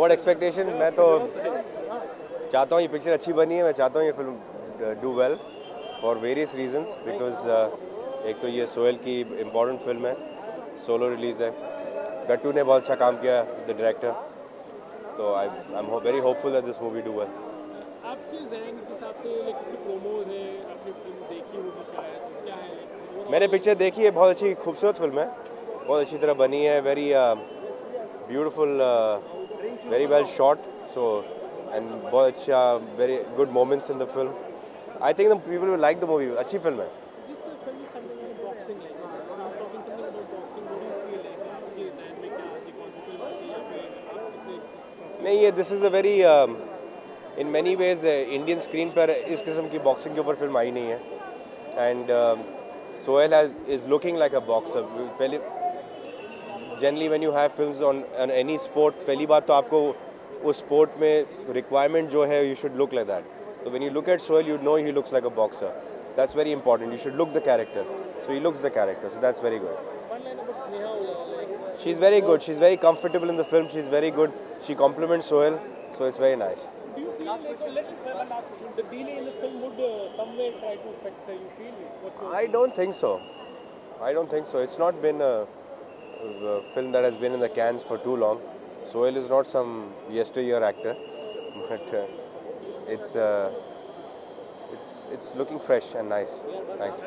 What expectation? मैं तो चाहता हूँ ये पिक्चर अच्छी बनी है. मैं चाहता हूँ ये film do well for various reasons because एक तो ये सोहेल की इम्पोर्टेंट फिल्म है, सोलो रिलीज़ है. गट्टू ने बहुत अच्छा काम किया, द डायरेक्टर. तो I am very hopeful that this movie do well. आपके जहन के हिसाब से उसकी प्रोमोज है, आपने फिल्म देखी होगी शायद, क्या है? मैंने पिक्चर देखी है, बहुत अच्छी खूबसूरत फिल्म है, बहुत अच्छी तरह बनी है. Very beautiful, very well shot. So and बहुत अच्छा, very good moments in the film. I think the people will like the movie. अच्छी फिल्म है. This film is something about boxing, like I'm talking something about boxing. What do you feel like? आपके जहन में क्या the concept है या फिर आप कितने नहीं, ये this is a very in many ways Indian screen पर इस किस्म की बॉक्सिंग के ऊपर फिल्म आई नहीं है. And Sohail is looking like a boxer. पहले generally when you have films on any sport, पहली बात तो आपको उस स्पोर्ट में रिक्वायरमेंट जो है, you should look like that. तो when you look at Sohail, you know he looks like a boxer. That's very important. You should look the character. So he looks the character. So that's very good. one line about Sneha like She's very good. She's very comfortable in the film. She's very good. She compliments Sohail. So it's very nice. do you feel like one last question, the delay in the film would somewhere try to affect you feel what's your I don't think so. I don't think so. It's not been a film that has been in the cans for too long. Sohail is not some yester-year actor. But it's looking fresh and nice. Nice.